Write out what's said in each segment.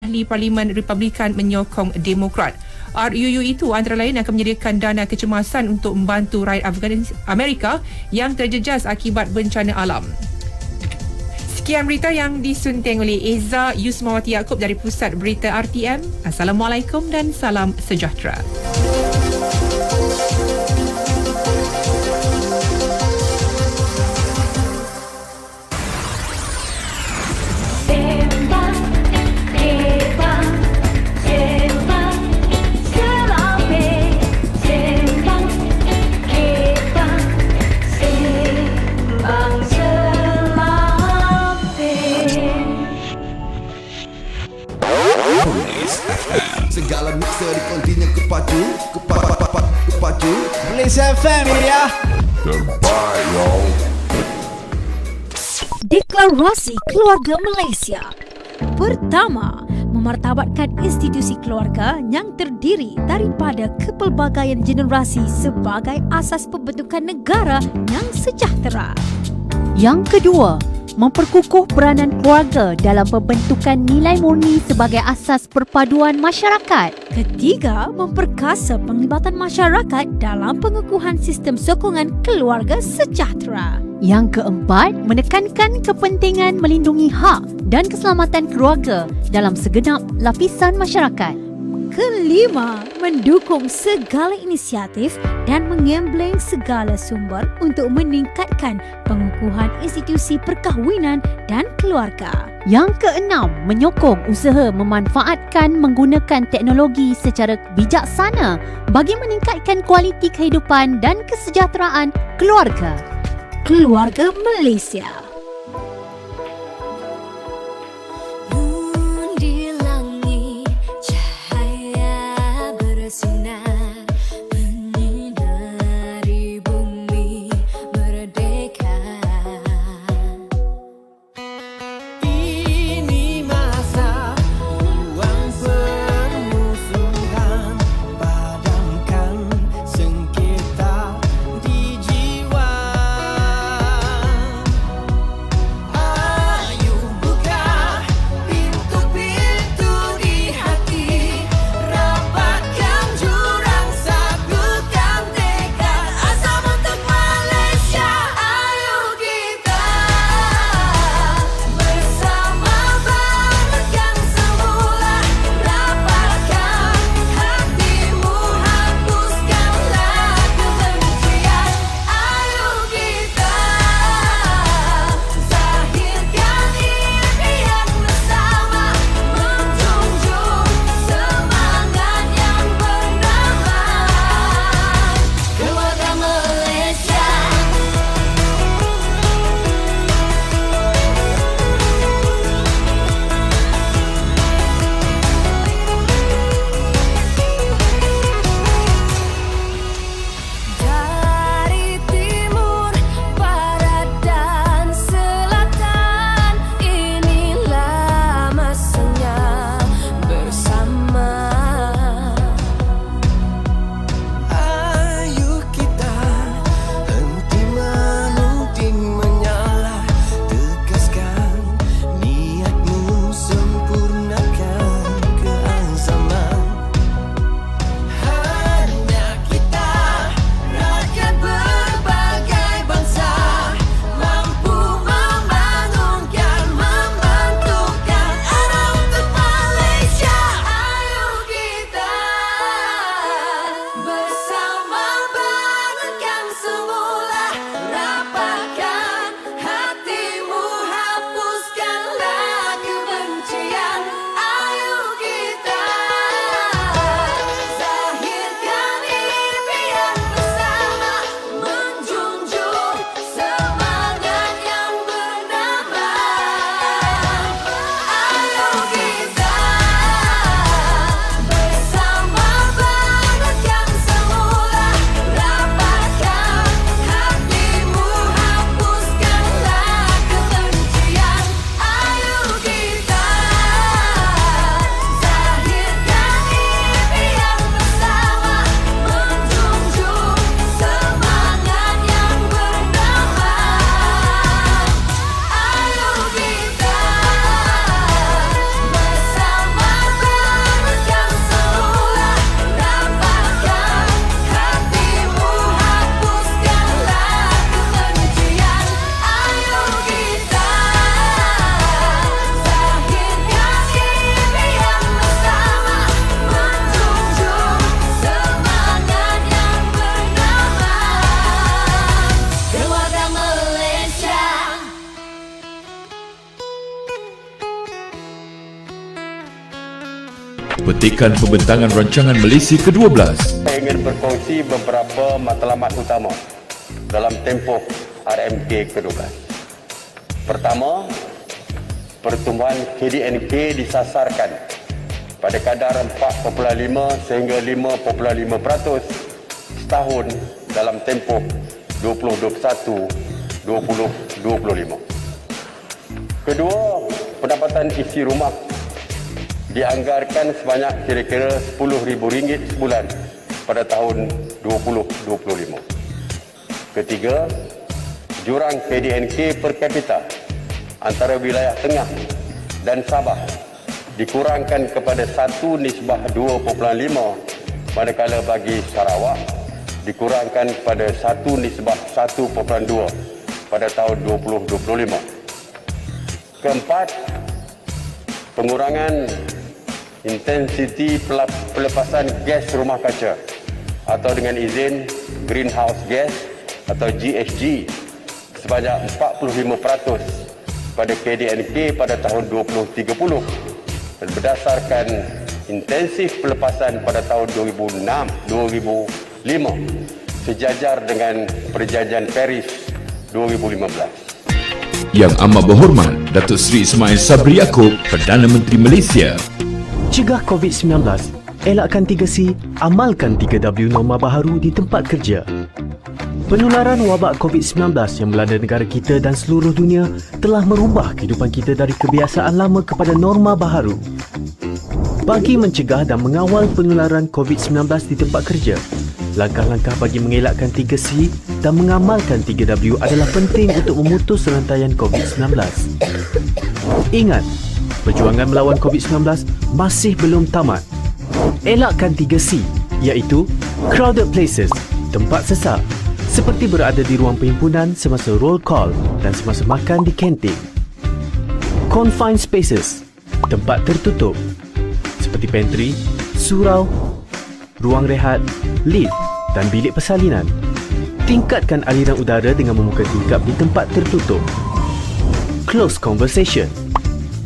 Ahli Parlimen Republikan menyokong Demokrat. RUU itu antara lain akan menyediakan dana kecemasan untuk membantu rakyat Amerika yang terjejas akibat bencana alam. Sekian berita yang disunting oleh Eza Yusmawati Yaakob dari Pusat Berita RTM. Assalamualaikum dan salam sejahtera. Segala mixer di kontinen kepaju Malaysia FM ya. Terbaik yo. Deklarasi Keluarga Malaysia. Pertama, memartabatkan institusi keluarga yang terdiri daripada kepelbagaian generasi sebagai asas pembentukan negara yang sejahtera. Yang kedua, memperkukuh peranan keluarga dalam pembentukan nilai murni sebagai asas perpaduan masyarakat. Ketiga, memperkasa penglibatan masyarakat dalam pengukuhan sistem sokongan keluarga sejahtera. Yang keempat, menekankan kepentingan melindungi hak dan keselamatan keluarga dalam segenap lapisan masyarakat. Kelima, mendukung segala inisiatif dan mengembleng segala sumber untuk meningkatkan pengukuhan institusi perkahwinan dan keluarga. Yang keenam, menyokong usaha memanfaatkan menggunakan teknologi secara bijaksana bagi meningkatkan kualiti kehidupan dan kesejahteraan keluarga. Keluarga Malaysia. petikan pembentangan rancangan Malaysia ke-12. Saya ingin berkongsi beberapa matlamat utama dalam tempoh RMK ke-12. Pertama, pertumbuhan KDNK disasarkan pada kadar 4.5 sehingga 5.5% setahun dalam tempoh 2021-2025. Kedua, pendapatan isi rumah dianggarkan sebanyak kira-kira RM10,000 sebulan pada tahun 2025. Ketiga, jurang KDNK per kapita antara wilayah Tengah dan Sabah dikurangkan kepada 1:2.5, manakala bagi Sarawak dikurangkan kepada 1:1.2 pada tahun 2025. Keempat, pengurangan intensiti pelepasan gas rumah kaca atau dengan izin greenhouse gas atau GHG sebanyak 45% pada KDNK pada tahun 2030 dan berdasarkan intensif pelepasan pada tahun 2005 sejajar dengan Perjanjian Paris 2015. Yang Amat Berhormat Datuk Seri Ismail Sabri Yaakob, Perdana Menteri Malaysia. Cegah COVID-19, elakkan 3C, amalkan 3W norma baharu di tempat kerja. Penularan wabak COVID-19 yang melanda negara kita dan seluruh dunia telah merubah kehidupan kita dari kebiasaan lama kepada norma baharu. Bagi mencegah dan mengawal penularan COVID-19 di tempat kerja, langkah-langkah bagi mengelakkan 3C dan mengamalkan 3W adalah penting untuk memutus rantaian COVID-19. Ingat, perjuangan melawan COVID-19 masih belum tamat. Elakkan 3C, iaitu crowded places, tempat sesak, seperti berada di ruang perhimpunan semasa roll call dan semasa makan di kantin. Confined spaces, tempat tertutup, seperti pantry, surau, ruang rehat, lift dan bilik persalinan. Tingkatkan aliran udara dengan membuka tingkap di tempat tertutup. Close conversation,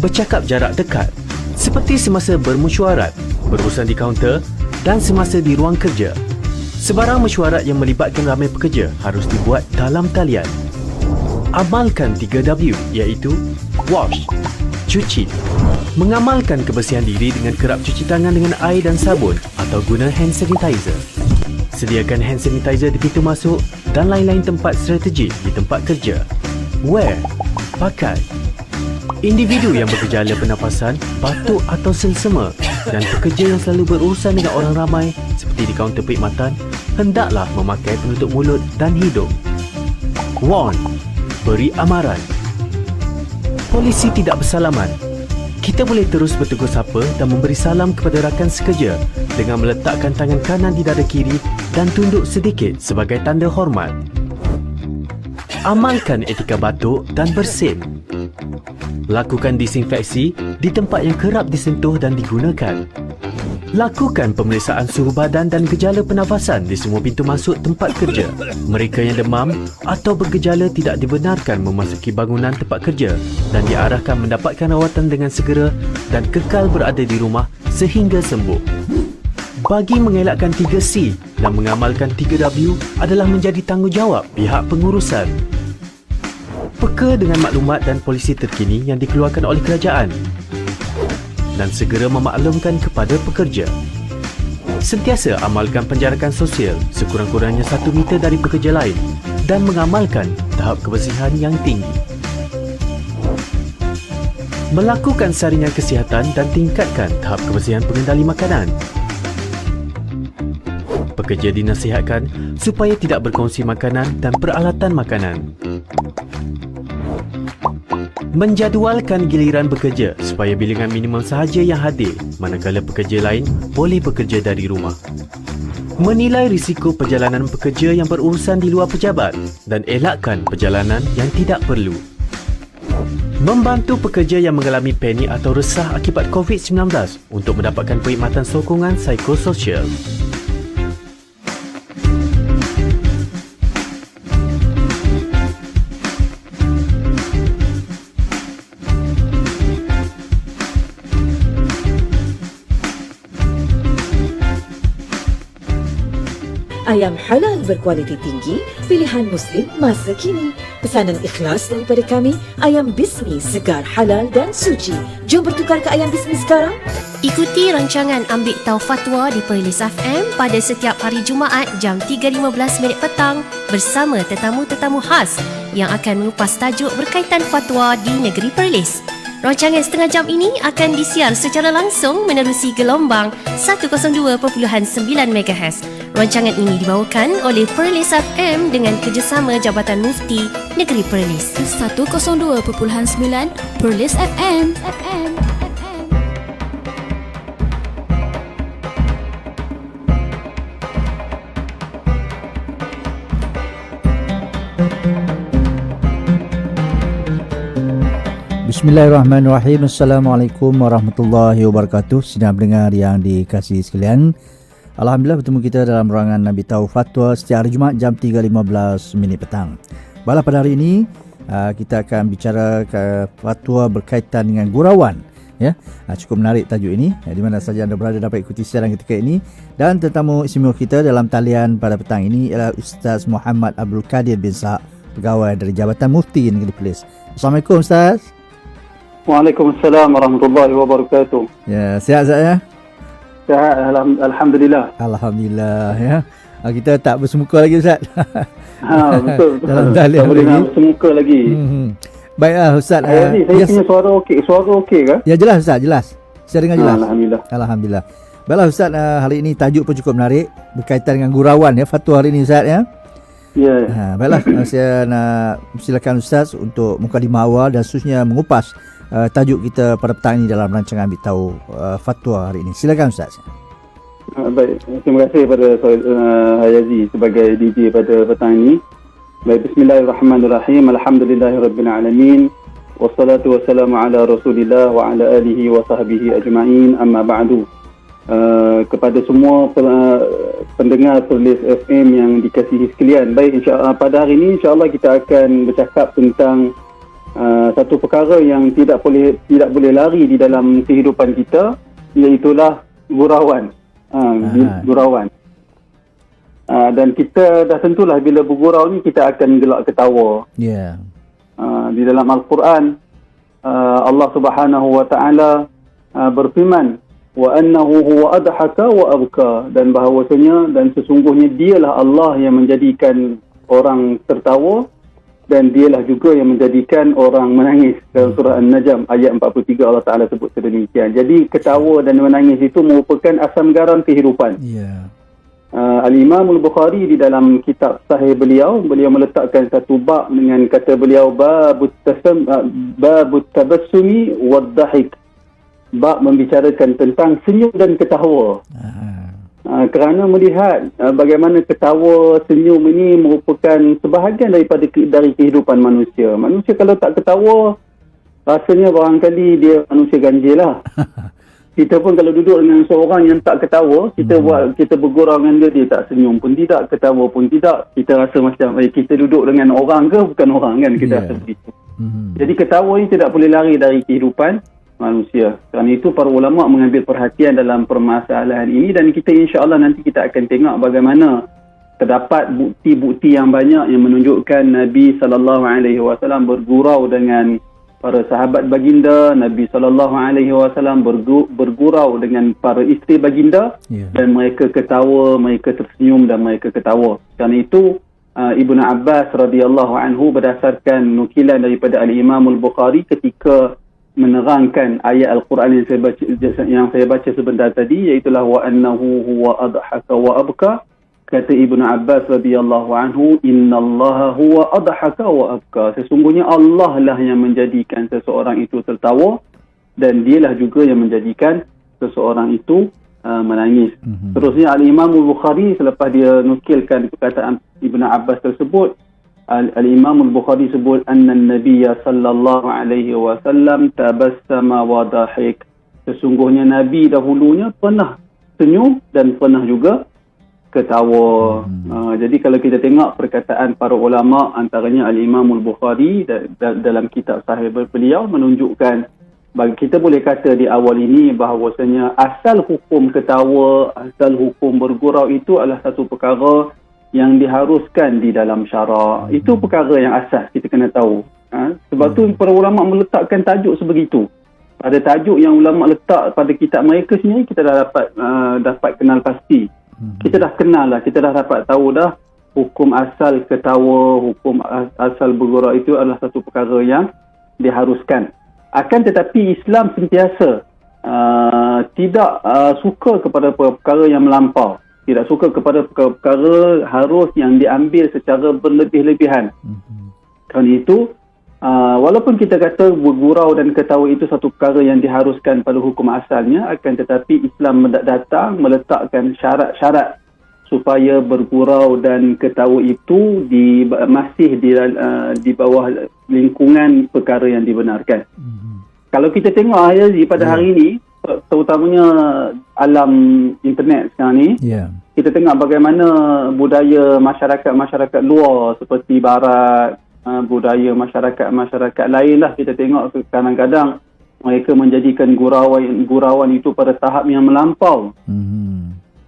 bercakap jarak dekat, seperti semasa bermesyuarat, berurusan di kaunter dan semasa di ruang kerja. Sebarang mesyuarat yang melibatkan ramai pekerja harus dibuat dalam talian. Amalkan 3W, iaitu wash, cuci. Mengamalkan kebersihan diri dengan kerap cuci tangan dengan air dan sabun atau guna hand sanitizer. Sediakan hand sanitizer di pintu masuk dan lain-lain tempat strategik di tempat kerja. Wear, pakai. Individu yang bergejala pernafasan, batuk atau selsema dan pekerja yang selalu berurusan dengan orang ramai seperti di kaunter perkhidmatan hendaklah memakai penutup mulut dan hidung. Warn, beri amaran. Polisi tidak bersalaman. Kita boleh terus bertegur sapa dan memberi salam kepada rakan sekerja dengan meletakkan tangan kanan di dada kiri dan tunduk sedikit sebagai tanda hormat. Amalkan etika batuk dan bersin. Lakukan disinfeksi di tempat yang kerap disentuh dan digunakan. Lakukan pemeriksaan suhu badan dan gejala pernafasan di semua pintu masuk tempat kerja. Mereka yang demam atau bergejala tidak dibenarkan memasuki bangunan tempat kerja dan diarahkan mendapatkan rawatan dengan segera dan kekal berada di rumah sehingga sembuh. Bagi mengelakkan 3C dan mengamalkan 3W adalah menjadi tanggungjawab pihak pengurusan. Peka dengan maklumat dan polisi terkini yang dikeluarkan oleh kerajaan dan segera memaklumkan kepada pekerja. Sentiasa amalkan penjarakan sosial sekurang-kurangnya 1 meter dari pekerja lain dan mengamalkan tahap kebersihan yang tinggi. Melakukan saringan kesihatan dan tingkatkan tahap kebersihan pengendali makanan. Pekerja dinasihatkan supaya tidak berkongsi makanan dan peralatan makanan. Menjadualkan giliran bekerja supaya bilangan minimum sahaja yang hadir manakala pekerja lain boleh bekerja dari rumah. Menilai risiko perjalanan pekerja yang berurusan di luar pejabat dan elakkan perjalanan yang tidak perlu. Membantu pekerja yang mengalami panik atau resah akibat COVID-19 untuk mendapatkan perkhidmatan sokongan psikososial. ayam halal berkualiti tinggi, pilihan Muslim masa kini. Pesanan ikhlas daripada kami, ayam Bismi segar, halal dan suci. Jom bertukar ke ayam Bismi sekarang. Ikuti rancangan Ambil Tahu Fatwa di Perlis FM pada setiap hari Jumaat jam 3.15 petang bersama tetamu-tetamu khas yang akan mengupas tajuk berkaitan fatwa di negeri Perlis. Rancangan setengah jam ini akan disiar secara langsung menerusi gelombang 102.9 MHz. Rancangan ini dibawakan oleh Perlis FM dengan kerjasama Jabatan Mufti Negeri Perlis. 102.9 Perlis FM. Bismillahirrahmanirrahim. Assalamualaikum warahmatullahi wabarakatuh. Sedang pendengar yang dikasihi sekalian, alhamdulillah bertemu kita dalam ruangan Nabi Tahu Fatwa setiap hari Jumaat jam 3.15 petang. Baiklah, pada hari ini kita akan bicara fatwa berkaitan dengan gurauan. Ya, cukup menarik tajuk ini. Di mana saja anda berada dapat ikuti siaran ketika ini. Dan tetamu istimewa kita dalam talian pada petang ini ialah Ustaz Muhammad Abdul Qadir bin Saak, pegawai dari Jabatan Mufti Negeri Perlis. Assalamualaikum Ustaz. Waalaikumsalam warahmatullahi wabarakatuh. Ya, sihat saya? Sihat, alhamdulillah. Alhamdulillah, ya. Kita tak bersemuka lagi Ustaz. Betul. Dalam talian tak boleh nak bersemuka lagi. Baiklah Ustaz. Saya punya suara okey. Suara okey ke? Ya, jelas Ustaz, jelas. Saya dengar jelas. Alhamdulillah. Baiklah Ustaz, hari ini tajuk pun cukup menarik berkaitan dengan gurauan, ya, fatwa hari ini Ustaz, ya. Ya. Baiklah, saya nak silakan Ustaz untuk mukadimah awal dan seterusnya mengupas tajuk kita pada petang ini dalam rancangan Ambil Tahu Fatwa hari ini. Silakan Ustaz. Baik, terima kasih kepada Hayazi sebagai DJ pada petang ini. Baik, bismillahirrahmanirrahim. Alhamdulillahirabbil alamin. Wassalatu wassalamu ala Rasulillah wa ala alihi wa sahbihi ajma'in. Amma ba'du. Kepada semua pendengar Perlis FM yang dikasihi sekalian. Baik, pada hari ini insya-Allah kita akan bercakap tentang satu perkara yang tidak boleh lari di dalam kehidupan kita, iaitulah gurauan. Gurauan. Dan kita dah tentulah bila bergurau ni kita akan gelak ketawa. Ya. Di dalam Al-Quran Allah Subhanahu wa taala berfirman, wa annahu huwa adhaka wa abka, dan bahawasanya dan sesungguhnya dialah Allah yang menjadikan orang tertawa dan dialah juga yang menjadikan orang menangis. Dalam surah An-Najm ayat 43 Allah Ta'ala sebut sedemikian. Jadi ketawa dan menangis itu merupakan asam garam kehidupan. Yeah. Al-Imam Al-Bukhari di dalam kitab sahih beliau meletakkan satu bab dengan kata beliau babut tabassumi wad-dahik. Bab membicarakan tentang senyum dan ketawa. Kerana melihat bagaimana ketawa, senyum ini merupakan sebahagian dari kehidupan manusia. Manusia kalau tak ketawa, rasanya barangkali dia manusia ganjil lah. Kita pun kalau duduk dengan seorang yang tak ketawa, kita bergurau dengan dia tak senyum pun tidak, ketawa pun tidak. Kita rasa macam kita duduk dengan orang ke bukan orang kan, kita rasa begitu. Jadi ketawa ini tidak boleh lari dari kehidupan manusia. Kerana itu para ulama mengambil perhatian dalam permasalahan ini, dan kita insya-Allah nanti kita akan tengok bagaimana terdapat bukti-bukti yang banyak yang menunjukkan Nabi sallallahu alaihi wasallam bergurau dengan para sahabat baginda, Nabi sallallahu alaihi wasallam bergurau dengan para isteri baginda, dan mereka ketawa, mereka tersenyum dan mereka ketawa. Kerana itu Ibnu Abbas radhiyallahu anhu berdasarkan nukilan daripada Al-Imam Al-Bukhari ketika menerangkan ayat Al-Quran yang saya baca sebentar tadi, iaitu wa annahu huwa adhaka wa abka. Kata Ibnu Abbas radhiyallahu anhu, innallaha huwa adhaka wa abka. Sesungguhnya Allah lah yang menjadikan seseorang itu tertawa, dan dialah juga yang menjadikan seseorang itu menangis. Terusnya Al-Imam Al-Bukhari selepas dia nukilkan perkataan Ibnu Abbas tersebut, Al-Imam Al-Bukhari sebut anna Nabiya sallallahu alaihi wasallam tabassama wa dahik. Sesungguhnya Nabi dahulunya pernah senyum dan pernah juga ketawa. Jadi kalau kita tengok perkataan para ulama, antaranya Al-Imam Al-Bukhari dalam kitab sahih beliau menunjukkan kita boleh kata di awal ini bahawasanya asal hukum ketawa, asal hukum bergurau itu adalah satu perkara yang diharuskan di dalam syarak. Itu perkara yang asas kita kena tahu. Sebab tu para ulama meletakkan tajuk sebegitu. Pada tajuk yang ulama letak pada kitab mereka sendiri, kita dah dapat kenal pasti. Kita dah kenal lah, kita dah dapat tahu dah hukum asal ketawa, hukum asal bergurau itu adalah satu perkara yang diharuskan. Akan tetapi Islam sentiasa tidak suka kepada perkara yang melampau. Tidak suka kepada perkara harus yang diambil secara berlebih-lebihan. Kerana itu, walaupun kita kata bergurau dan ketawa itu satu perkara yang diharuskan pada hukum asalnya, akan tetapi Islam datang meletakkan syarat-syarat supaya bergurau dan ketawa itu masih di bawah lingkungan perkara yang dibenarkan. Kalau kita tengok Hayazi pada hari ini, terutamanya alam internet sekarang ni, kita tengok bagaimana budaya masyarakat luar seperti barat, budaya masyarakat lain lah, kita tengok kadang-kadang mereka menjadikan gurauan itu pada tahap yang melampau.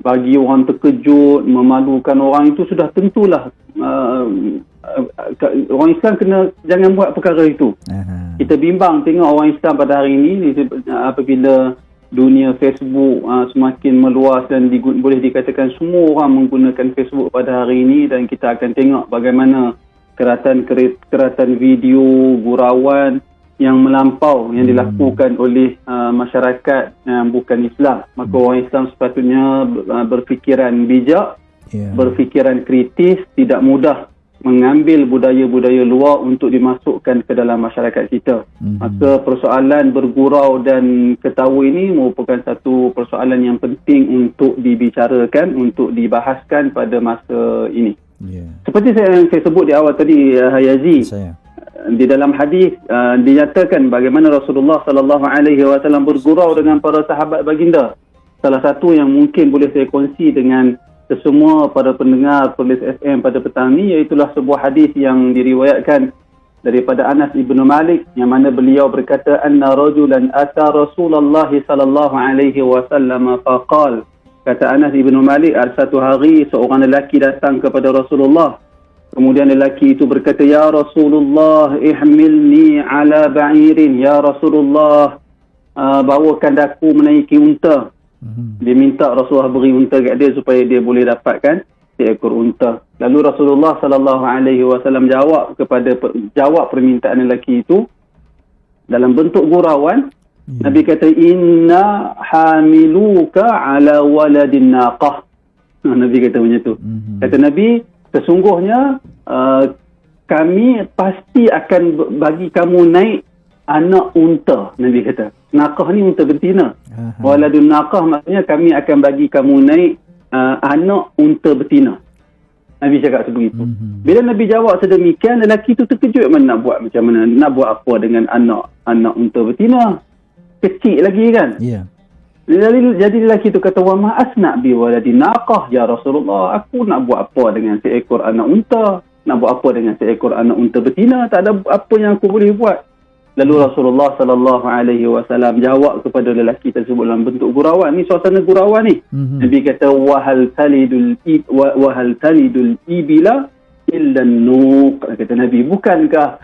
Bagi orang terkejut, memalukan orang itu sudah tentulah orang Islam jangan buat perkara itu. Kita bimbang tengok orang Islam pada hari ini apabila dunia Facebook semakin meluas dan boleh dikatakan semua orang menggunakan Facebook pada hari ini, dan kita akan tengok bagaimana keratan video gurauan yang melampau yang dilakukan oleh masyarakat yang bukan Islam. Maka orang Islam sepatutnya berfikiran bijak, berfikiran kritis, tidak mudah mengambil budaya-budaya luar untuk dimasukkan ke dalam masyarakat kita. Maka persoalan bergurau dan ketawa ini merupakan satu persoalan yang penting untuk dibicarakan, untuk dibahaskan pada masa ini. Seperti saya sebut di awal tadi, Hayazi, di dalam hadis dinyatakan bagaimana Rasulullah SAW bergurau dengan para sahabat baginda. Salah satu yang mungkin boleh saya kongsi dengan kesemua para pendengar Perlis FM pada petang ini, iaitulah sebuah hadis yang diriwayatkan daripada Anas ibn Malik, yang mana beliau berkata, anna rajulan ata Rasulullah sallallahu alaihi wasallam faqal. Kata Anas ibn Malik, satu hari seorang lelaki datang kepada Rasulullah. Kemudian lelaki itu berkata, ya Rasulullah, ihmilni ala ba'irin. Ya Rasulullah, bawakan aku menaiki unta. Dia minta Rasulullah beri unta kat dia supaya dia boleh dapatkan seekor unta. Lalu Rasulullah sallallahu alaihi wasallam jawab permintaan lelaki itu dalam bentuk gurauan. Nabi kata, inna hamiluka ala waladin naqah. Nabi kata macam tu. Kata Nabi, sesungguhnya kami pasti akan bagi kamu naik anak unta. Nabi kata, naqah ni unta betina. Waladun naqah maksudnya kami akan bagi kamu naik anak unta betina. Nabi cakap sebegitu. Bila Nabi jawab sedemikian, lelaki itu terkejut, nak buat macam mana, nak buat apa dengan anak unta betina, kecil lagi kan. Jadi lelaki itu kata, wa ma asna bi waladin naqah ya Rasulullah, aku nak buat apa dengan seekor anak unta, nak buat apa dengan seekor anak unta betina, tak ada apa yang aku boleh buat. Lalu Rasulullah sallallahu alaihi wasallam jawab kepada lelaki tersebut dalam bentuk gurauan. Ni suasana gurauan ni. Nabi kata, wahal talidul ibila illa nuq. Kata Nabi, bukankah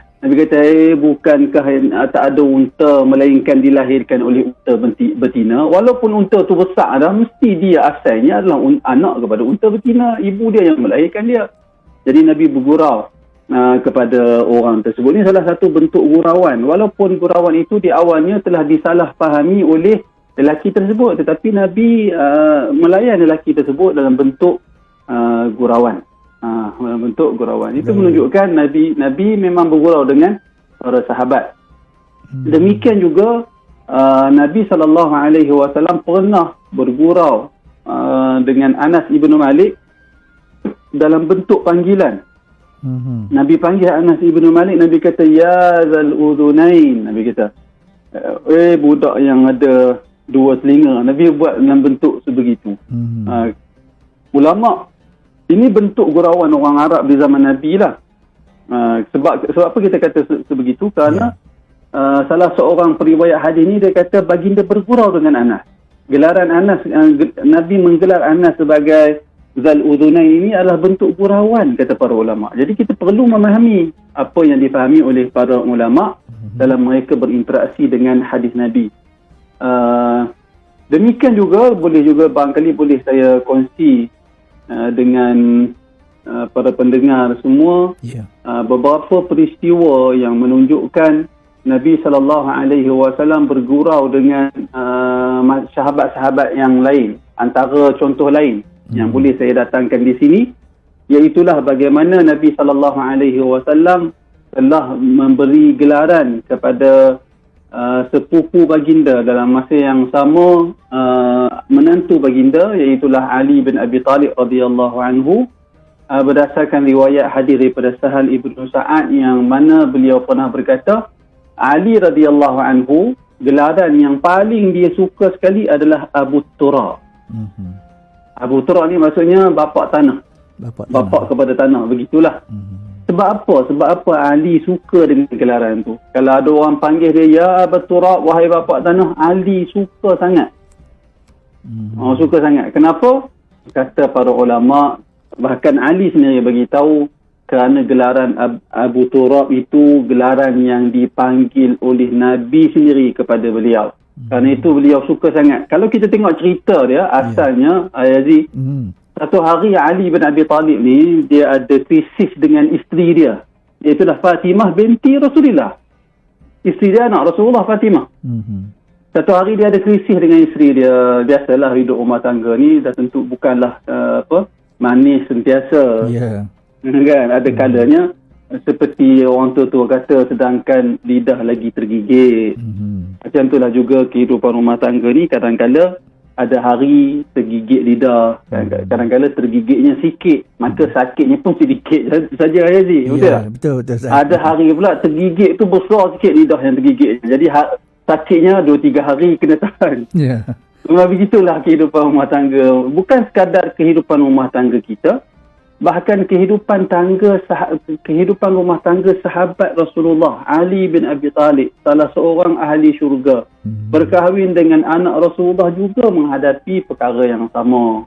tak ada unta melainkan dilahirkan oleh unta betina. Walaupun unta tu besar dah, mesti dia asalnya adalah anak kepada unta betina. Ibu dia yang melahirkan dia. Jadi Nabi bergurau kepada orang tersebut. Ini salah satu bentuk gurauan. Walaupun gurauan itu di awalnya telah disalahfahami oleh lelaki tersebut, tetapi Nabi melayan lelaki tersebut dalam bentuk gurauan. Dalam bentuk gurauan. Itu menunjukkan Nabi memang bergurau dengan para sahabat. Demikian juga Nabi SAW pernah bergurau dengan Anas ibn Malik dalam bentuk panggilan. Nabi panggil Anas ibn Malik. Nabi kata, ya zal udhunain. Nabi kata, budak yang ada dua telinga. Nabi buat dalam bentuk sebegitu. Ulama, ini bentuk gurauan orang Arab di zaman Nabi lah. Sebab apa kita kata sebegitu? Kerana salah seorang periwayat hadis ni dia kata baginda bergurau dengan Anas. Gelaran Anas, Nabi menggelar Anas sebagai Zal Udhunain ini adalah bentuk gurauan, kata para ulama. Jadi kita perlu memahami apa yang difahami oleh para ulama dalam mereka berinteraksi dengan hadis Nabi. Demikian juga barangkali boleh saya kongsi dengan para pendengar semua beberapa peristiwa yang menunjukkan Nabi SAW bergurau dengan sahabat-sahabat yang lain. Antara contoh lain yang boleh saya datangkan di sini, iaitulah bagaimana Nabi SAW telah memberi gelaran kepada sepupu baginda dalam masa yang sama, menantu baginda, iaitulah Ali bin Abi Talib radhiyallahu anhu, berdasarkan riwayat hadis daripada Sahal Ibnu Sa'ad yang mana beliau pernah berkata, Ali radhiyallahu anhu, gelaran yang paling dia suka sekali adalah Abu Turab. Abu Turab ni maksudnya bapak tanah. Bapak kepada tanah, begitulah. Sebab apa Ali suka dengan gelaran tu? Kalau ada orang panggil dia, ya Abu Turab, wahai bapak tanah, Ali suka sangat. Suka sangat. Kenapa? Kata para ulama, bahkan Ali sendiri bagi tahu, kerana gelaran Abu Turab itu gelaran yang dipanggil oleh Nabi sendiri kepada beliau. Kerana itu beliau suka sangat. Kalau kita tengok cerita dia, asalnya Aziz, satu hari Ali bin Abi Talib ni, dia ada krisis dengan isteri dia. Iaitulah Fatimah binti Rasulullah. Isteri dia anak Rasulullah, Fatimah. Satu hari dia ada krisis dengan isteri dia. Biasalah hidup rumah tangga ni dah tentu bukanlah manis sentiasa. Kan? Ada kalanya seperti orang tua kata, sedangkan lidah lagi tergigit. Macam itulah juga kehidupan rumah tangga ni, kadang-kadang ada hari tergigit lidah, kadang-kadang tergigitnya sikit, maka sakitnya pun sedikit saja, Haji. Betul. Ada hari pula tergigit tu besar sikit lidah yang tergigit. Jadi sakitnya 2-3 hari kena tahan. Memang begitulah kehidupan rumah tangga. Bukan sekadar kehidupan rumah tangga kita, bahkan kehidupan rumah tangga sahabat Rasulullah, Ali bin Abi Talib, salah seorang ahli syurga, berkahwin dengan anak Rasulullah juga menghadapi perkara yang sama.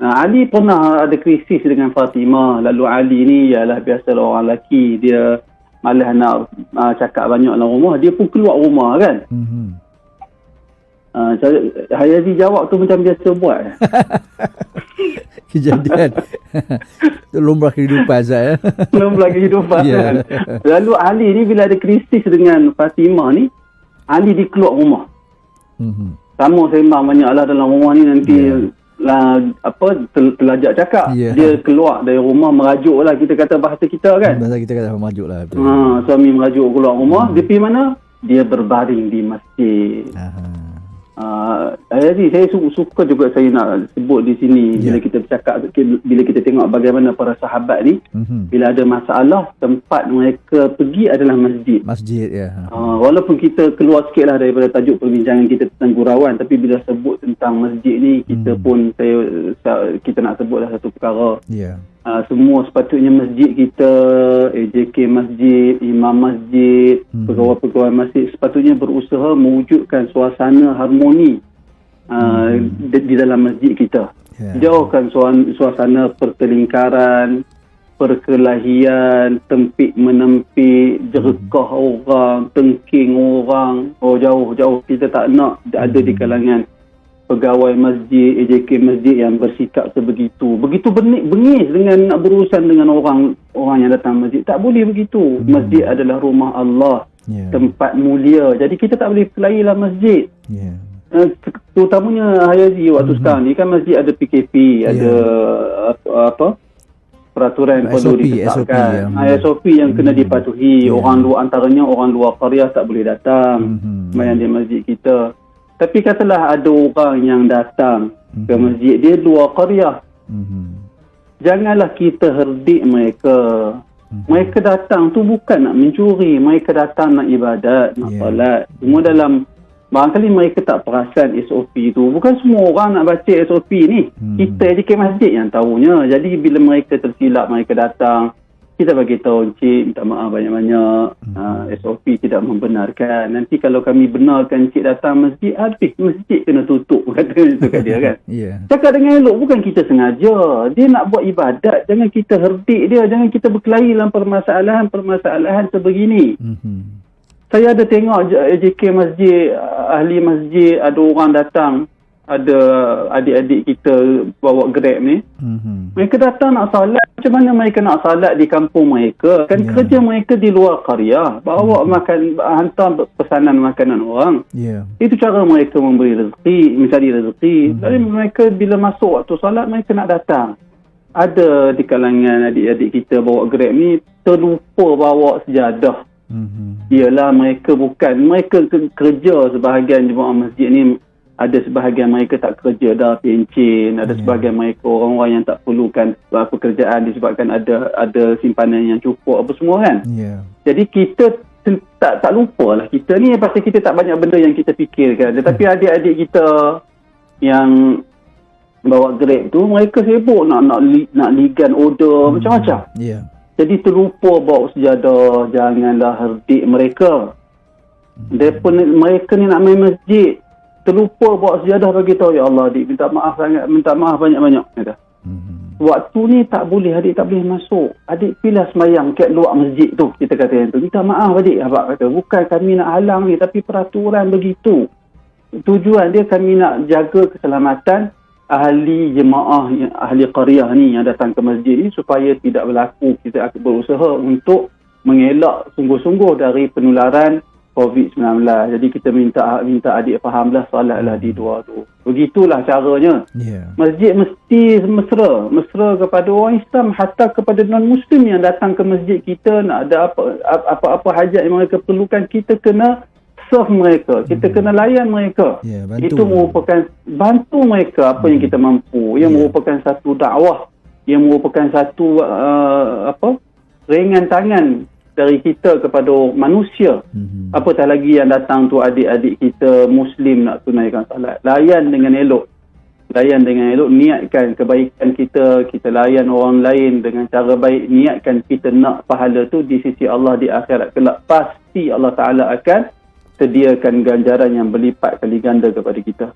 Ali pernah ada krisis dengan Fatimah. Lalu Ali ni ialah biasalah orang lelaki, dia malas nak cakap banyak dalam rumah, dia pun keluar rumah kan. Hayazi jawab tu macam biasa buat. Kejadian lumrah kehidupan saya. Lumrah kehidupan kan. Lalu Ali ni bila ada krisis dengan Fatimah ni, Ali dia keluar rumah. Sama sembang banyaklah dalam rumah ni, nanti terlajak cakap. Dia keluar dari rumah, merajuk lah, kita kata bahasa kita kan. Bahasa kita kata merajuk lah. Suami merajuk keluar rumah. Dia pergi mana? Dia berbaring di masjid. Saya suka juga saya nak sebut di sini, bila kita bercakap, bila kita tengok bagaimana para sahabat ni, bila ada masalah, tempat mereka pergi adalah masjid. Walaupun kita keluar sikit lah daripada tajuk perbincangan kita tentang gurauan, tapi bila sebut tentang masjid ni, kita pun kita nak sebutlah satu perkara. Semua sepatutnya masjid kita, AJK masjid, imam masjid, pegawai-pegawai masjid sepatutnya berusaha mewujudkan suasana harmoni di dalam masjid kita. Jauhkan suasana pertelingkaran, perkelahian, tempik menempik, jerkah orang, tengking orang. Jauh-jauh kita tak nak ada di kalangan pegawai masjid, AJK masjid yang bersikap sebegitu. Begitu bengis dengan nak berurusan dengan orang yang datang masjid. Tak boleh begitu. Masjid adalah rumah Allah, tempat mulia. Jadi kita tak boleh pelailah masjid. Terutamanya Hayazi waktu sekarang ni kan masjid ada PKP, ada peraturan yang perlu ditetapkan, SOP yang kena dipatuhi. Orang luar, antaranya orang luar qaryah tak boleh datang sembahyang di masjid kita. Tapi katalah ada orang yang datang ke masjid, dia luar qaryah, janganlah kita herdik mereka. Mereka datang tu bukan nak mencuri, mereka datang nak ibadat, nak solat. Semua dalam, barangkali mereka tak perasan SOP tu. Bukan semua orang nak baca SOP ni. Kita je ke masjid yang tahunya. Jadi bila mereka tersilap, mereka datang, kita bagi tahu Encik, minta maaf banyak-banyak, SOP tidak membenarkan. Nanti kalau kami benarkan Encik datang masjid, habis masjid kena tutup, kata itu kat dia kan. Cakap dengan elok, bukan kita sengaja. Dia nak buat ibadat, jangan kita herdik dia, jangan kita berkelahi dalam permasalahan sebegini. Saya ada tengok AJK masjid, ahli masjid, ada orang datang, ada adik-adik kita bawa Grab ni. Mereka datang nak salat. Macam mana mereka nak salat di kampung mereka? Kan kerja mereka di luar qaryah. Bawa hantar pesanan makanan orang. Itu cara mereka memberi rezeki, mencari rezeki. Jadi mereka bila masuk waktu salat, mereka nak datang. Ada di kalangan adik-adik kita bawa Grab ni terlupa bawa sejadah. Ialah mereka kerja sebahagian jemaah masjid ni. Ada sebahagian mereka tak kerja dah pencen, ada sebahagian mereka orang-orang yang tak perlukan pekerjaan disebabkan ada simpanan yang cukup apa semua kan. Jadi kita tak lupa lah kita ni, pasal kita tak banyak benda yang kita fikirkan. Tetapi adik-adik kita yang bawa Grab tu, mereka sibuk nak ligan order macam-macam. Jadi terlupa bawa sejadah, janganlah herdik mereka. Mereka ni nak main masjid, terlupa bawa sejadah, bagi tahu, ya Allah adik minta maaf sangat, minta maaf banyak-banyak kata. Waktu ni tak boleh, adik tak boleh masuk, adik pilih semayang kat luar masjid tu, kita kata yang tu, minta maaf adik. Abang kata bukan kami nak halang ni, tapi peraturan begitu. Tujuan dia kami nak jaga keselamatan ahli jemaah, ahli qaryah ni yang datang ke masjid ni, supaya tidak berlaku. Kita akan berusaha untuk mengelak sungguh-sungguh dari penularan COVID-19. Jadi kita minta adik fahamlah, solatlah di dua tu. Begitulah caranya. Masjid mesti mesra kepada orang Islam, hatta kepada non-Muslim yang datang ke masjid kita, nak ada apa-apa hajat yang mereka perlukan, kita kena serve mereka, kita kena layan mereka. Itu merupakan bantu mereka apa yang kita mampu. Ia merupakan satu dakwah, ia merupakan satu ringan tangan dari kita kepada manusia. Apatah lagi yang datang tu adik-adik kita Muslim nak tunaikan salat. Layan dengan elok, niatkan kebaikan kita layan orang lain dengan cara baik, niatkan kita nak pahala tu di sisi Allah di akhirat kelak. Pasti Allah Ta'ala akan sediakan ganjaran yang berlipat kali ganda kepada kita.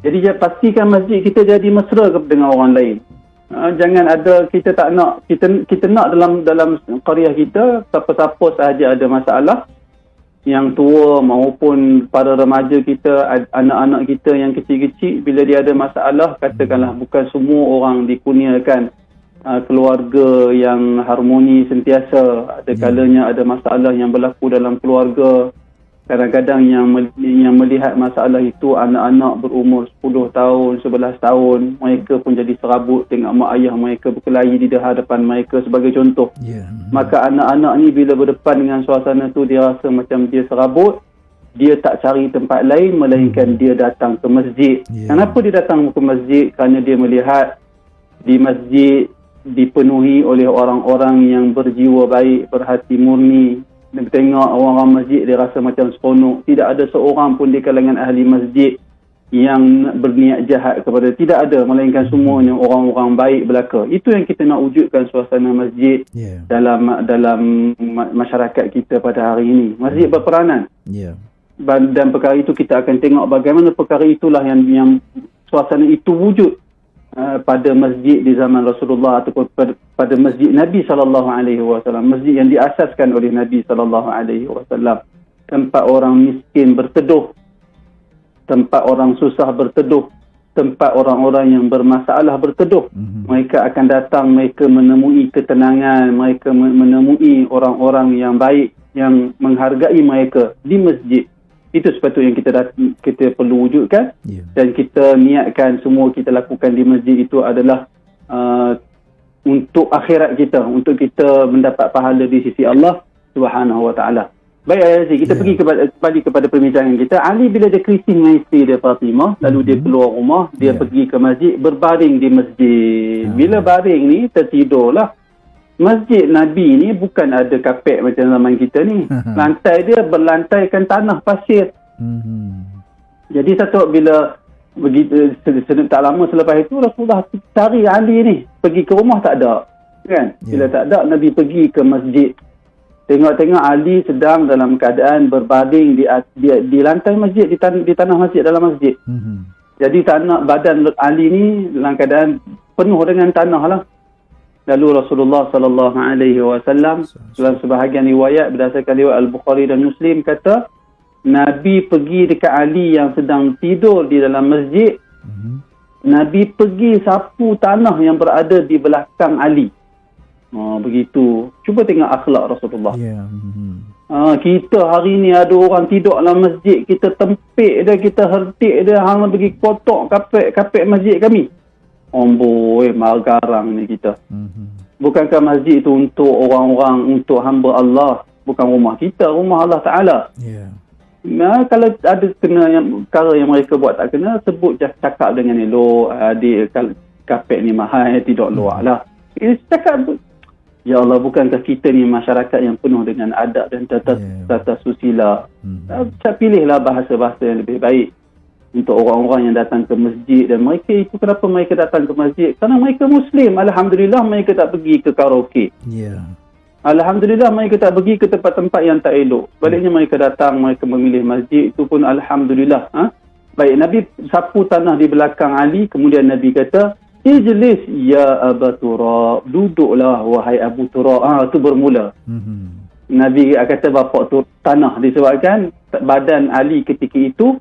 Jadi pastikan masjid kita jadi mesra dengan orang lain. Jangan ada, kita tak nak, kita nak dalam qaryah kita, siapa-siapa sahaja ada masalah, yang tua maupun para remaja kita, anak-anak kita yang kecil-kecil, bila dia ada masalah, katakanlah bukan semua orang dikurniakan keluarga yang harmoni sentiasa. Ada kalanya ada masalah yang berlaku dalam keluarga. Kadang-kadang yang melihat masalah itu anak-anak berumur 10 tahun, 11 tahun, mereka pun jadi serabut tengok mak ayah mereka berkelahi di hadapan mereka sebagai contoh. Maka anak-anak ni bila berdepan dengan suasana tu, dia rasa macam dia serabut, dia tak cari tempat lain melainkan dia datang ke masjid. Kenapa dia datang ke masjid? Kerana dia melihat di masjid dipenuhi oleh orang-orang yang berjiwa baik, berhati murni. Dia tengok orang-orang masjid, dia rasa macam seronok. Tidak ada seorang pun di kalangan ahli masjid yang berniat jahat kepada, tidak ada, melainkan semuanya orang-orang baik belaka. Itu yang kita nak wujudkan suasana masjid dalam masyarakat kita pada hari ini. Masjid berperanan. Dan perkara itu kita akan tengok bagaimana perkara itulah yang suasana itu wujud pada masjid di zaman Rasulullah ataupun pada masjid Nabi SAW, masjid yang diasaskan oleh Nabi SAW. Tempat orang miskin berteduh, tempat orang susah berteduh, tempat orang-orang yang bermasalah berteduh. Mereka akan datang, mereka menemui ketenangan, mereka menemui orang-orang yang baik yang menghargai mereka di masjid. Itu sepatutnya kita perlu wujudkan, dan kita niatkan semua kita lakukan di masjid itu adalah untuk akhirat kita, untuk kita mendapat pahala di sisi Allah Subhanahu Wa Taala. Baik Aziz, kita pergi kembali kepada perbincangan kita. Ali bila dia krisis dengan isteri dia Fatimah, lalu dia keluar rumah, dia pergi ke masjid, berbaring di masjid. Bila baring ni, tertidurlah. Masjid Nabi ni bukan ada kapet macam zaman kita ni. Lantai dia berlantaikan tanah pasir. Jadi satu bila begitu tak lama selepas itu, Rasulullah cari Ali ni, pergi ke rumah tak ada. kan? Bila tak ada, Nabi pergi ke masjid. Tengok-tengok Ali sedang dalam keadaan berbaring di lantai masjid, di tanah masjid, dalam masjid. Jadi badan Ali ni dalam keadaan penuh dengan tanah lah. Lalu Rasulullah sallallahu alaihi wasallam dalam sebahagian riwayat berdasarkan riwayat Al-Bukhari dan Muslim kata, Nabi pergi dekat Ali yang sedang tidur di dalam masjid. Nabi pergi sapu tanah yang berada di belakang Ali. Begitu. Cuba tengok akhlak Rasulullah. Kita hari ni ada orang tidur dalam masjid, kita tempik dia, kita hertik dia, hang pergi kotak kapek masjid kami. Amboi, margarang ni kita. Bukankah masjid itu untuk orang-orang, untuk hamba Allah? Bukan rumah kita, rumah Allah Ta'ala. Kalau ada kena perkara yang mereka buat tak kena, sebut je, cakap dengan elok. Kapek ni mahal, tidak luar lah. Cakap, ya Allah, bukankah kita ni masyarakat yang penuh dengan adab dan tata susila? Pilihlah bahasa-bahasa yang lebih baik untuk orang-orang yang datang ke masjid. Dan mereka itu, kenapa mereka datang ke masjid? Kerana mereka Muslim. Alhamdulillah mereka tak pergi ke karaoke. Alhamdulillah mereka tak pergi ke tempat-tempat yang tak elok. Sebaliknya mereka datang, mereka memilih masjid. Itu pun Alhamdulillah. Baik, Nabi sapu tanah di belakang Ali. Kemudian Nabi kata, Ijlis ya Abu Turab, duduklah wahai Abu Turab. Itu bermula. Nabi kata bapak tu tanah, disebabkan badan Ali ketika itu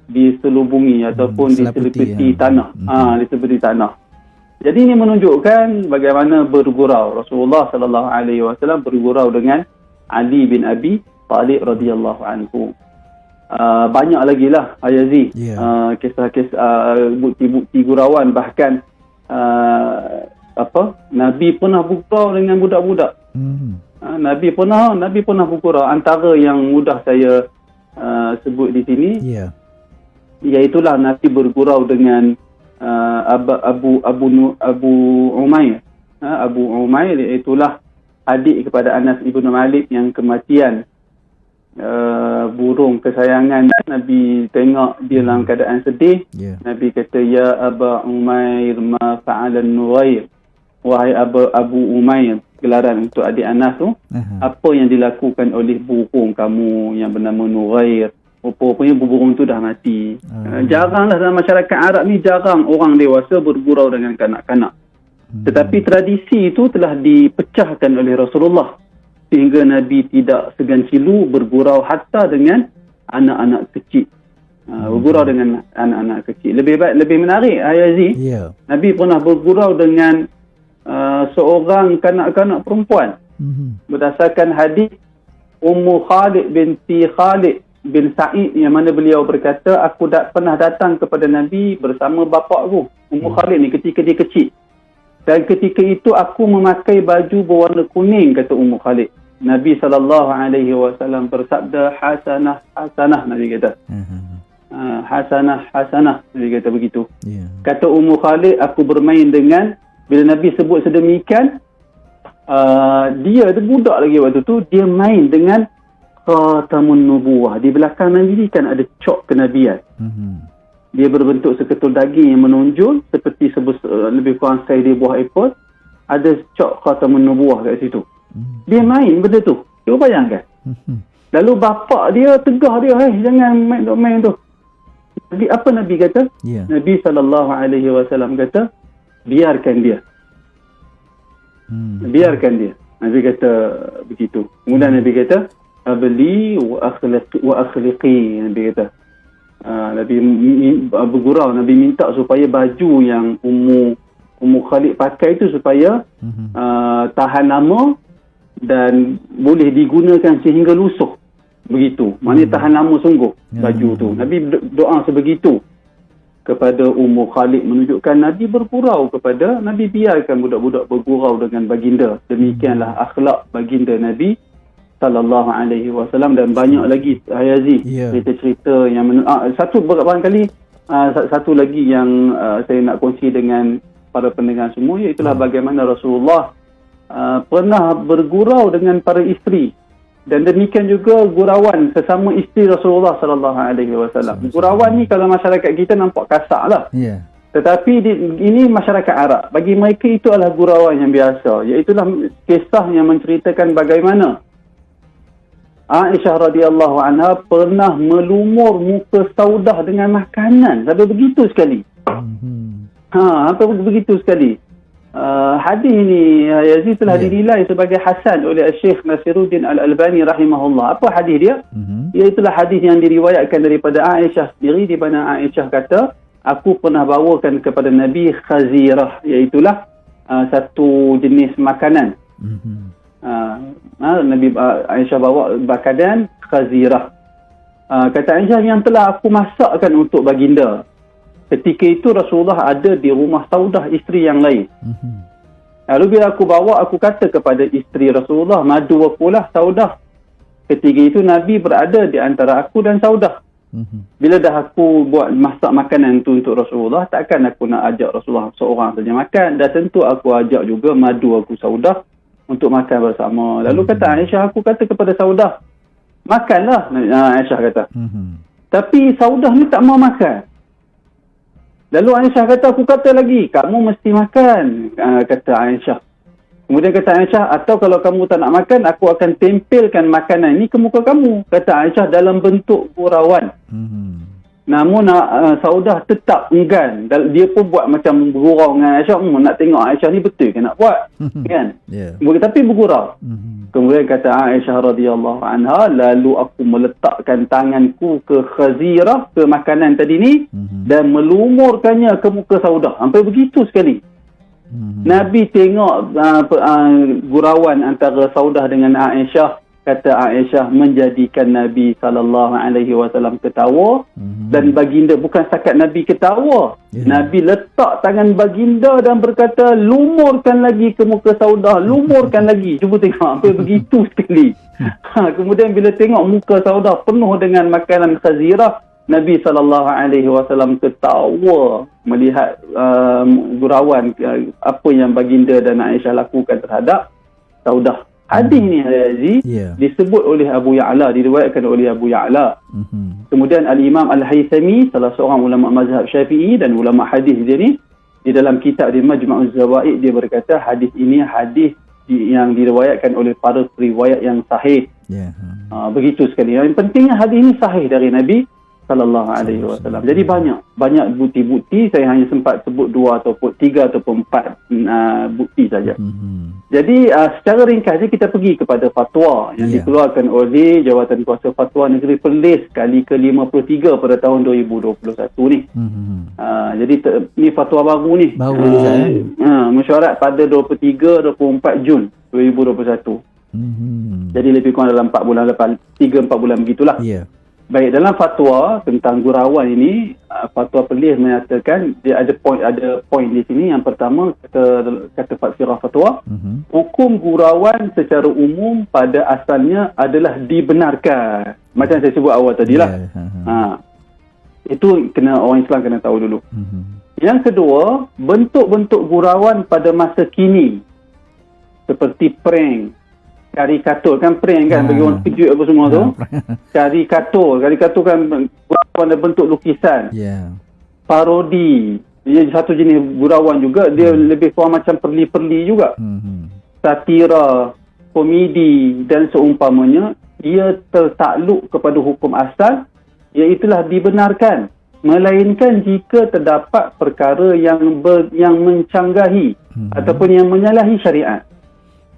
diselubungi ataupun diseliputi tanah. Diseliputi tanah. Jadi ini menunjukkan bagaimana bergurau Rasulullah sallallahu alaihi wasallam bergurau dengan Ali bin Abi Talib radhiyallahu anhu. Banyak lagi lah Ayazi, kisah-kisah bukti-bukti gurauan. Bahkan Nabi pernah bergurau dengan budak-budak. Nabi pernah bergurau. Antara yang mudah saya sebut di sini, iaitulah Nabi bergurau dengan Abu Umair. Abu Umair itulah adik kepada Anas ibn Malik yang kematian. Burung kesayangan Nabi tengok dia dalam keadaan sedih. Nabi kata, ya Abu Umair ma fa'alan Nuwair, wahai Abu Umair, gelaran untuk adik Anas tu, apa yang dilakukan oleh burung kamu yang bernama Nuwair? Rupanya burung tu dah mati. Jaranglah dalam masyarakat Arab ni, jarang orang dewasa bergurau dengan kanak-kanak. Tetapi tradisi itu telah dipecahkan oleh Rasulullah, sehingga Nabi tidak segan silu bergurau hatta dengan anak-anak kecil. Bergurau dengan anak-anak kecil. Lebih menarik, Ayazi, Nabi pernah bergurau dengan seorang kanak-kanak perempuan. Berdasarkan hadis Ummu Khalid binti Khalid bin Sa'id, yang mana beliau berkata, aku pernah datang kepada Nabi bersama bapakku, Ummu Khalid ni, ketika dia kecil. Dan ketika itu aku memakai baju berwarna kuning, kata Ummu Khalid. Nabi SAW bersabda, hasanah, hasanah, Nabi kata. Hasanah, hasanah, Nabi kata begitu. Kata Ummu Khalid, aku bermain dengan, bila Nabi sebut sedemikian, dia budak lagi waktu tu, dia main dengan khatamun nubuwah. Di belakang Nabi ni kan ada cok kenabian. Dia berbentuk seketul daging yang menonjol, seperti lebih kurang saiz dia buah apple. Ada cok khatamun nubuwah kat situ. Dia main benda tu. Cuba bayangkan. Lalu bapak dia tegah dia, jangan main tu. Tapi apa Nabi kata? Nabi SAW kata, biarkan dia. Biarkan dia. Nabi kata begitu. Kemudian Nabi kata, abli wa akhliqi, Nabi kata. Nabi bergurau, Nabi minta supaya baju yang Ummu Khalid pakai itu supaya tahan lama dan boleh digunakan sehingga lusuh. Begitu. Maknanya tahan lama sungguh baju tu. Nabi doa sebegitu kepada Ummu Khalid, menunjukkan Nabi bergurau kepada, Nabi biarkan budak-budak bergurau dengan baginda. Demikianlah akhlak baginda Nabi sallallahu alaihi wasallam. Dan banyak lagi, Hayazi, cerita-cerita yang barangkali satu lagi yang saya nak kongsi dengan para pendengar semua, iaitulah bagaimana Rasulullah pernah bergurau dengan para isteri. Dan demikian juga gurauan sesama isteri Rasulullah sallallahu alaihi wasallam. Gurauan ni kalau masyarakat kita nampak kasar lah. Tetapi ini masyarakat Arab. Bagi mereka itu adalah gurauan yang biasa. Iaitulah kisah yang menceritakan bagaimana Aisyah radhiyallahu anha pernah melumur muka Saudah dengan makanan. Sampai begitu sekali. Sampai begitu sekali. Hadis ini Yazid telah dinilai sebagai hasan oleh Syekh Nasiruddin Al-Albani rahimahullah. Apa hadis dia? Iaitulah hadis yang diriwayatkan daripada Aisyah sendiri, di mana Aisyah kata, aku pernah bawakan kepada Nabi khazirah, iaitulah satu jenis makanan. Nabi Aisyah bawa makanan khazirah. Kata Aisyah, yang telah aku masakkan untuk baginda. Ketika itu Rasulullah ada di rumah Saudah, isteri yang lain. Lalu bila aku bawa, aku kata kepada isteri Rasulullah, madu akulah Saudah. Ketika itu Nabi berada di antara aku dan Saudah. Bila dah aku buat masak makanan tu untuk Rasulullah, takkan aku nak ajak Rasulullah seorang saja makan. Dan tentu aku ajak juga madu aku Saudah untuk makan bersama. Lalu kata Aisyah, aku kata kepada Saudah, makanlah. Aisyah kata. Tapi Saudah ni tak mau makan. Lalu Aisyah kata, aku kata lagi, kamu mesti makan, kata Aisyah. Kemudian kata Aisyah, atau kalau kamu tak nak makan, aku akan tempelkan makanan ni ke muka kamu. Kata Aisyah dalam bentuk gurauan. Namun Saudah tetap enggan. Dia pun buat macam bergurau dengan Aisyah. Nak tengok Aisyah ni betul ke nak buat. Kan? Tapi bergurau. Kemudian kata Aisyah radhiyallahu anha, lalu aku meletakkan tanganku ke khazirah, ke makanan tadi ni, dan melumurkannya ke muka Saudah. Sampai begitu sekali. Nabi tengok gurauan antara Saudah dengan Aisyah. Kata Aisyah, menjadikan Nabi SAW ketawa. Dan baginda bukan setakat Nabi ketawa, Nabi letak tangan baginda dan berkata, lumurkan lagi ke muka Saudah, lumurkan lagi. Cuba tengok, sampai begitu sekali. Kemudian bila tengok muka Saudah penuh dengan makanan khazirah, Nabi SAW ketawa melihat gurauan apa yang baginda dan Aisyah lakukan terhadap Saudah. Hadis ni disebut oleh Abu Ya'la, diriwayatkan oleh Abu Ya'la. Kemudian Al-Imam Al-Haythami, salah seorang ulama mazhab Syafi'i dan ulama hadis dia ni, di dalam kitab dia Majma'uz Zawaid, dia berkata hadis ini hadis yang diriwayatkan oleh para periwayat yang sahih. Begitu sekali. Yang pentingnya hadis ini sahih dari Nabi sallallahu alaihi wasallam. Jadi banyak bukti-bukti, saya hanya sempat sebut 2 ataupun 3 ataupun 4 bukti saja. Jadi secara ringkas kita pergi kepada fatwa yang dikeluarkan oleh Jawatan Kuasa Fatwa Negeri Perlis kali ke-53 pada tahun 2021 ni. Jadi ni fatwa baru ni. Mesyuarat pada 23-24 Jun 2021. Jadi lebih kurang dalam 4 bulan lepas, 3-4 bulan begitulah. Baik, dalam fatwa tentang gurauan ini, fatwa Perlis menyatakan dia ada poin di sini. Yang pertama, kata Fatsirah Fatwa, hukum gurauan secara umum pada asalnya adalah dibenarkan. Macam saya sebut awal tadilah. Itu orang Islam kena tahu dulu. Yang kedua, bentuk-bentuk gurauan pada masa kini seperti prank, karikatur, kan prank kan, bagi orang kejut apa semua tu. Karikatur kan gurauan bentuk lukisan. Parodi, dia satu jenis gurauan juga. Dia lebih kurang macam perli-perli juga. Satira, komedi dan seumpamanya, ia tertakluk kepada hukum asal, iaitulah dibenarkan, melainkan jika terdapat perkara yang mencanggahi ataupun yang menyalahi syariat.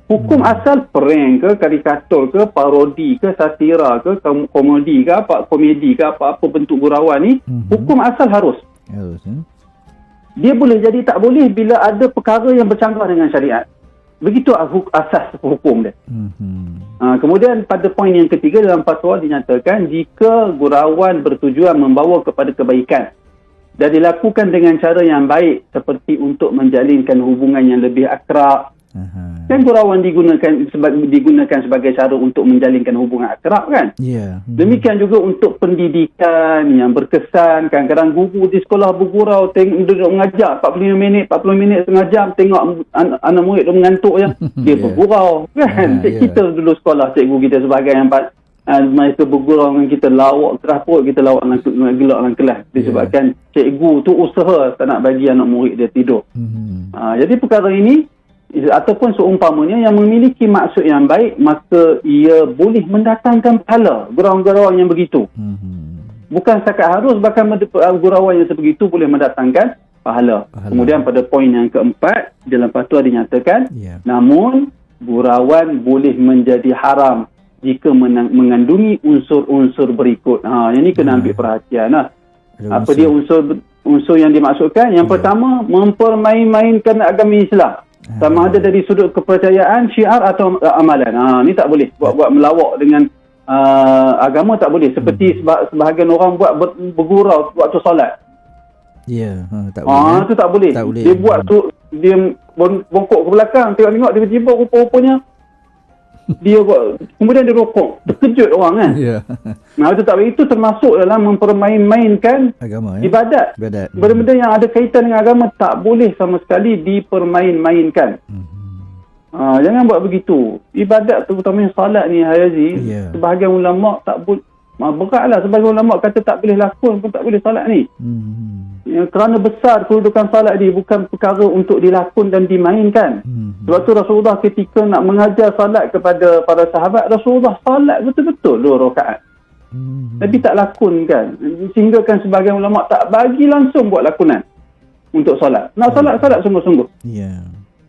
Hukum asal prank ke, karikatur ke, parodi ke, satira ke, komedi ke, apa bentuk gurauan ni, hukum asal harus. Dia boleh jadi tak boleh bila ada perkara yang bercanggah dengan syariat. Begitu asas hukum dia. Kemudian pada poin yang ketiga dalam fatwa dinyatakan, jika gurauan bertujuan membawa kepada kebaikan dan dilakukan dengan cara yang baik, seperti untuk menjalinkan hubungan yang lebih akrab. Kan gurauan digunakan sebagai cara untuk menjalinkan hubungan akrab kan. Demikian juga untuk pendidikan yang berkesan. Kadang-kadang guru di sekolah bergurau, duduk mengajar 45 minit, setengah jam, tengok anak murid tu mengantuk je, dia bergurau kan. Kita dulu sekolah, cikgu kita sebagai yang mereka bergurau dengan kita, lawak keras perut kita, lawak gelak dalam kelas disebabkan cikgu tu usaha tak nak bagi anak murid dia tidur. Jadi perkara ini ataupun seumpamanya yang memiliki maksud yang baik, maka ia boleh mendatangkan pahala gurauan-gurauan yang begitu. Bukan setakat harus, bahkan gurauan yang sebegitu boleh mendatangkan pahala. Kemudian pada poin yang keempat, dalam fatwa dinyatakan, namun gurauan boleh menjadi haram jika mengandungi unsur-unsur berikut. Yang ni kena ambil perhatian. Apa dia unsur yang dimaksudkan? Yang pertama, mempermain-mainkan agama Islam. Sama ada dari sudut kepercayaan, syiar atau amalan. Ni tak boleh. Buat melawak dengan agama tak boleh. Seperti sebahagian orang buat bergurau waktu solat. Tak boleh. Itu tak boleh. Dia buat tu, dia bongkok ke belakang, tengok-tengok tiba-tiba rupa-rupanya dia buat, kemudian dia rokok, terkejut orang kan. Itu tak boleh. Itu termasuk dalam mempermain-mainkan agama, ibadat. Benda-benda yang ada kaitan dengan agama tak boleh sama sekali dipermain-mainkan. Jangan buat begitu. Ibadat terutamanya salat ni, Hayazi, sebahagian ulama tak boleh, beratlah sebahagian ulama kata tak boleh lakon pun tak boleh salat ni. Kerana besar kedudukan salat ni, bukan perkara untuk dilakon dan dimainkan. Sebab tu Rasulullah ketika nak mengajar salat kepada para sahabat, Rasulullah salat betul-betul 2 rakaat. Tapi tak lakonkan. Sehingga kan sebahagian ulama tak bagi langsung buat lakonan untuk salat. Nak salat sungguh-sungguh.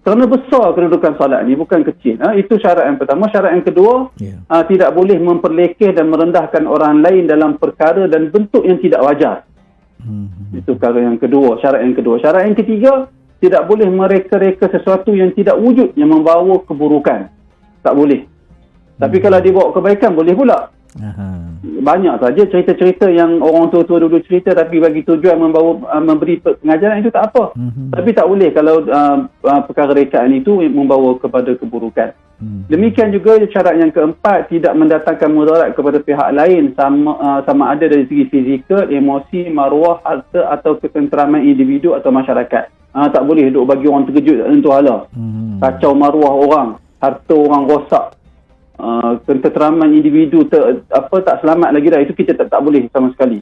Kerana besar kedudukan salat ni, bukan kecil. Itu syarat yang pertama. Syarat yang kedua, tidak boleh memperlekeh dan merendahkan orang lain dalam perkara dan bentuk yang tidak wajar. Itu perkara yang kedua, syarat yang kedua. Syarat yang ketiga, tidak boleh mereka-reka sesuatu yang tidak wujud, yang membawa keburukan. Tak boleh. Tapi kalau dibawa kebaikan, boleh pula. Banyak saja cerita-cerita yang orang tua-tua dulu cerita, tapi bagi tujuan memberi pengajaran, itu tak apa. Tapi tak boleh kalau perkara rekaan itu membawa kepada keburukan. Demikian juga syarat yang keempat, tidak mendatangkan mudarat kepada pihak lain, sama ada dari segi fizikal, emosi, maruah, harta atau ketenteraman individu atau masyarakat. Tak boleh duk bagi orang terkejut tak tentu hala. Kacau maruah orang, harta orang rosak, ketenteraman individu tak selamat lagi dah. Itu kita tak boleh sama sekali.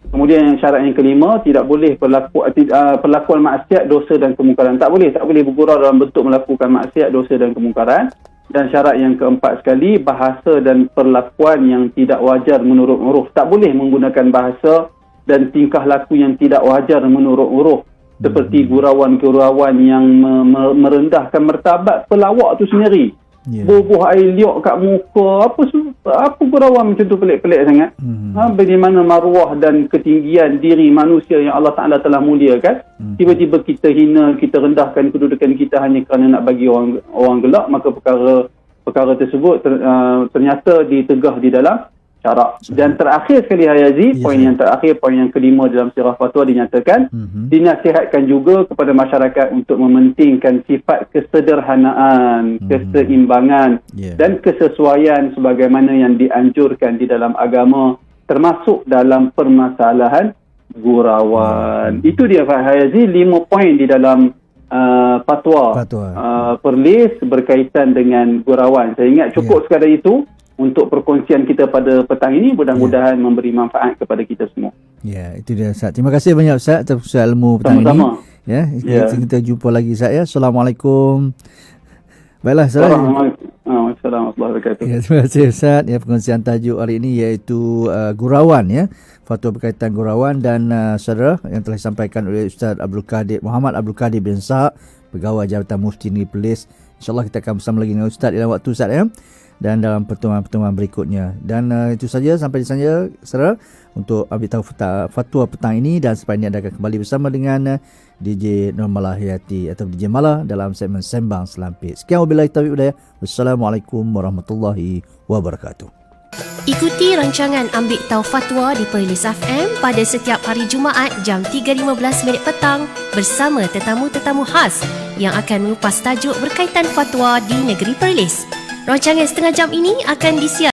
Kemudian syarat yang kelima, tidak boleh perlakuan maksiat, dosa dan kemungkaran. Tak boleh bergurau dalam bentuk melakukan maksiat, dosa dan kemungkaran. Dan syarat yang keempat sekali, bahasa dan perlakuan yang tidak wajar menurut uruf. Tak boleh menggunakan bahasa dan tingkah laku yang tidak wajar menurut uruf. Seperti gurauan-gurauan yang merendahkan martabat pelawak tu sendiri. Bubuh air liok kat muka, apa gurauan macam tu, pelik-pelik sangat. Bagaimana maruah dan ketinggian diri manusia yang Allah Ta'ala telah muliakan, tiba-tiba kita hina, kita rendahkan kedudukan kita hanya kerana nak bagi orang gelak, maka perkara tersebut ternyata ditegah di dalam syarak. Dan terakhir sekali, Hayazi, poin yang terakhir, poin yang kelima dalam sirah fatwa dinyatakan, dinasihatkan juga kepada masyarakat untuk mementingkan sifat kesederhanaan, keseimbangan dan kesesuaian sebagaimana yang dianjurkan di dalam agama, termasuk dalam permasalahan gurauan. Itu dia, Hayazi, 5 poin di dalam fatwa. Perlis berkaitan dengan gurauan. Saya ingat cukup sekadar itu untuk perkongsian kita pada petang ini. Mudah-mudahan memberi manfaat kepada kita semua. Itu dia, Ustaz. Terima kasih banyak, Ustaz, atas ilmu petang ini. Kita jumpa lagi, Ustaz, ya. Assalamualaikum. Baiklah, Ustaz. Assalamualaikum warahmatullahi wabarakatuh. Terima kasih, Ustaz. Perkongsian tajuk hari ini iaitu gurauan, fatwa berkaitan gurauan, dan saudara yang telah disampaikan oleh Ustaz Muhammad Abdul Qadir bin Sa'ad, Pegawai Jabatan Mufti Negeri Perlis. InsyaAllah kita akan bersama lagi dengan Ustaz dalam waktu, Ustaz, dan dalam pertemuan-pertemuan berikutnya. Dan itu saja, sampai di sana, saudara, untuk ambil tahu fatwa petang ini. Dan selepas ini anda akan kembali bersama dengan DJ Nurmalah Hayati atau DJ Mala dalam segmen Sembang Selampit. Sekian, wabillahi taufiq wal hidayah. Wassalamualaikum warahmatullahi wabarakatuh. Ikuti rancangan Ambil Tahu Fatwa di Perlis FM pada setiap hari Jumaat jam 3.15 petang bersama tetamu-tetamu khas yang akan mengupas tajuk berkaitan fatwa di negeri Perlis. Rancangan setengah jam ini akan disiarkan